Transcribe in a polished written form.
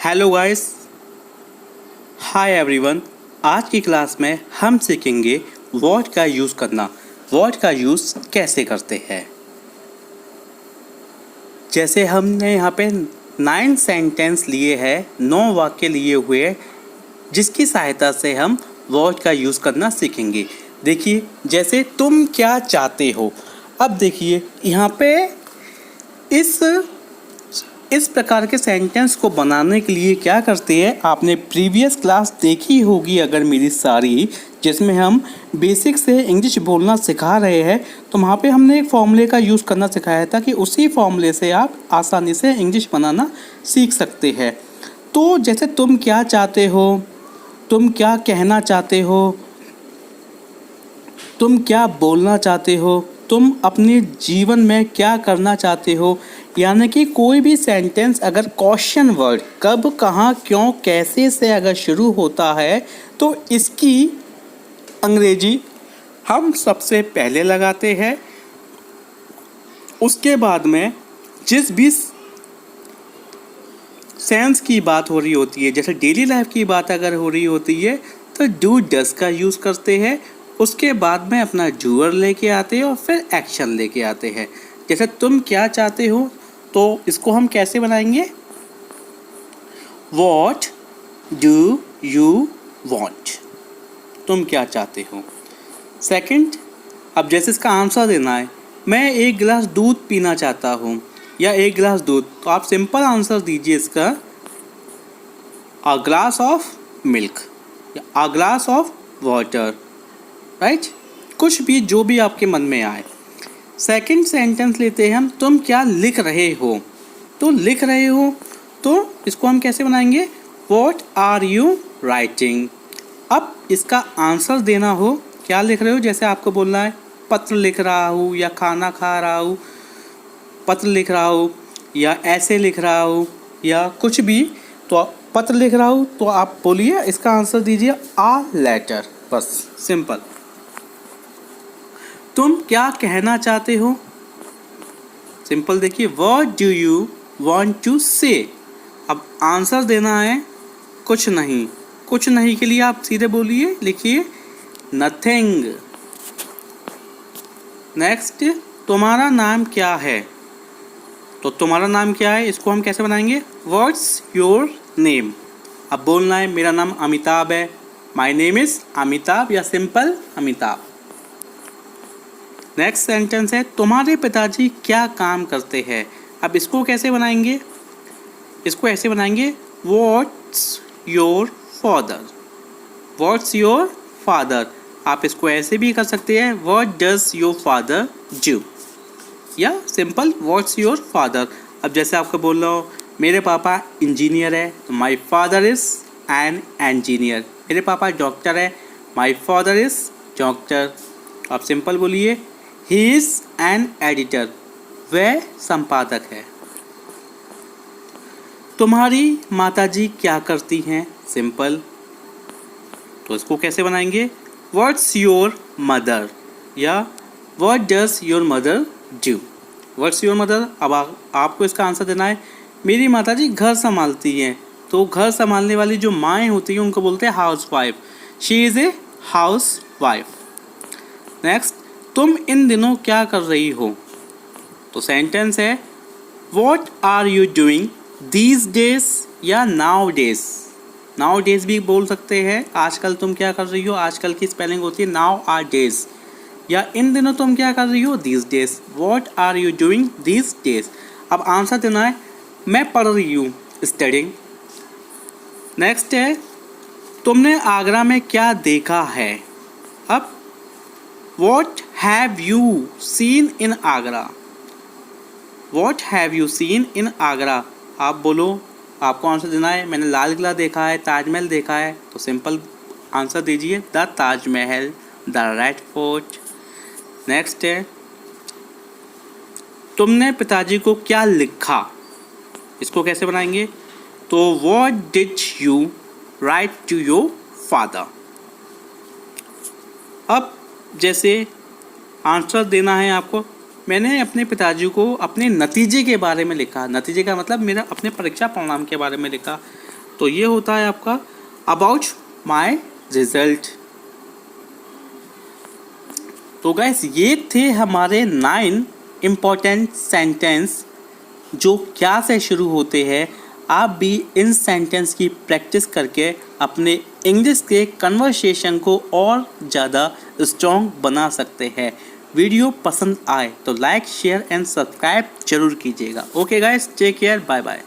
Hello guys, hi everyone. आज की class में हम सीखेंगे व्हाट का यूज़ करना। व्हाट का यूज़ कैसे करते हैं। जैसे हमने यहाँ पे 9 सेंटेंस लिए हैं, 9 वाक्य लिए हुए हैं, जिसकी सहायता से हम व्हाट का यूज़ करना सीखेंगे। देखिए, जैसे तुम क्या चाहते हो। अब देखिए यहाँ पे इस प्रकार के सेंटेंस को बनाने के लिए क्या करते हैं, आपने प्रीवियस क्लास देखी होगी अगर मेरी सारी, जिसमें हम बेसिक से इंग्लिश बोलना सिखा रहे हैं, तो वहाँ पे हमने एक फॉर्मूले का यूज़ करना सिखाया था कि उसी फॉर्मूले से आप आसानी से इंग्लिश बनाना सीख सकते हैं। तो जैसे तुम क्या चाहते हो, तुम क्या कहना चाहते हो, तुम क्या बोलना चाहते हो, तुम अपने जीवन में क्या करना चाहते हो, यानी कि कोई भी सेंटेंस अगर क्वेश्चन वर्ड कब, कहाँ, क्यों, कैसे से अगर शुरू होता है तो इसकी अंग्रेजी हम सबसे पहले लगाते हैं। उसके बाद में जिस भी सेंस की बात हो रही होती है, जैसे डेली लाइफ की बात अगर हो रही होती है तो डू डज का यूज़ करते हैं। उसके बाद में अपना डूअर लेके आते हैं और फिर एक्शन लेके आते हैं। जैसे तुम क्या चाहते हो तो इसको हम कैसे बनाएंगे, वॉट डू यू वॉन्ट, तुम क्या चाहते हो। सेकंड, अब जैसे इसका आंसर देना है, मैं 1 गिलास दूध पीना चाहता हूँ या 1 गिलास दूध, तो आप सिंपल आंसर दीजिए इसका अ ग्लास ऑफ मिल्क या a glass of water, right. कुछ भी जो भी आपके मन में आए। सेकंड सेंटेंस लेते हैं हम, तुम क्या लिख रहे हो। तो लिख रहे हो तो इसको हम कैसे बनाएंगे, व्हाट आर यू राइटिंग। अब इसका आंसर देना हो, क्या लिख रहे हो, जैसे आपको बोलना है पत्र लिख रहा हूँ या खाना खा रहा हूँ, पत्र लिख रहा हूँ या ऐसे लिख रहा हूँ या कुछ भी, तो पत्र लिख रहा हूँ तो आप बोलिए इसका आंसर दीजिए आ लेटर, बस सिंपल। तुम क्या कहना चाहते हो, सिंपल देखिए what do you want to say. अब आंसर देना है कुछ नहीं, कुछ नहीं के लिए आप सीधे बोलिए, लिखिए नथिंग। नेक्स्ट, तुम्हारा नाम क्या है। तो तुम्हारा नाम क्या है, इसको हम कैसे बनाएंगे, व्हाट्स योर नेम। अब बोलना है मेरा नाम अमिताभ है, माय नेम इज अमिताभ या सिंपल अमिताभ। नेक्स्ट सेंटेंस है, तुम्हारे पिताजी क्या काम करते हैं। अब इसको कैसे बनाएंगे, इसको ऐसे बनाएंगे what's your father, what's your father. आप इसको ऐसे भी कर सकते हैं, what does your father do या सिंपल व्हाट्स योर फादर। अब जैसे आपको बोल रहा हो मेरे पापा इंजीनियर है, तो my father is an engineer. मेरे पापा डॉक्टर है, माय फादर इज डॉक्टर। आप सिंपल बोलिए ही इज एन एडिटर, वह संपादक है। तुम्हारी माताजी क्या करती हैं, सिंपल। तो इसको कैसे बनाएंगे, व्हाट्स योर मदर या what does your mother do, what's your mother. अब आपको इसका आंसर देना है मेरी माताजी घर संभालती हैं, तो घर संभालने वाली जो माएँ होती हैं उनको बोलते हैं house wife, she is a house wife. Next, तुम इन दिनों क्या कर रही हो। तो सेंटेंस है what are you doing these days या नाउ डेज। नाउ डेज भी बोल सकते हैं, आजकल तुम क्या कर रही हो, आजकल की स्पेलिंग होती है नाउ आर डेज, या इन दिनों तुम क्या कर रही हो, these days, what are you doing these days. अब आंसर देना है मैं पढ़ रही हूँ, स्टडिंग। नेक्स्ट है तुमने आगरा में क्या देखा है। अब What have you seen in Agra? What have you seen in Agra? आप बोलो, आपको आंसर देना है मैंने लाल किला देखा है, ताजमहल देखा है, तो सिंपल आंसर दीजिए the Taj Mahal, the red fort. Next है तुमने पिताजी को क्या लिखा, इसको कैसे बनाएंगे, तो What did you write to your father। अब जैसे आंसर देना है आपको, मैंने अपने पिताजी को अपने नतीजे के बारे में लिखा, नतीजे का मतलब मेरा अपने परीक्षा परिणाम के बारे में लिखा। तो ये होता है आपका अबाउट माई रिजल्ट। तो गाइस ये थे हमारे 9 इम्पोर्टेंट सेंटेंस जो क्या से शुरू होते हैं। आप भी इन सेंटेंस की प्रैक्टिस करके अपने इंग्लिश के कन्वर्सेशन को और ज़्यादा स्ट्रॉन्ग बना सकते हैं। वीडियो पसंद आए तो लाइक शेयर एंड सब्सक्राइब जरूर कीजिएगा। Okay guys, take care, bye bye.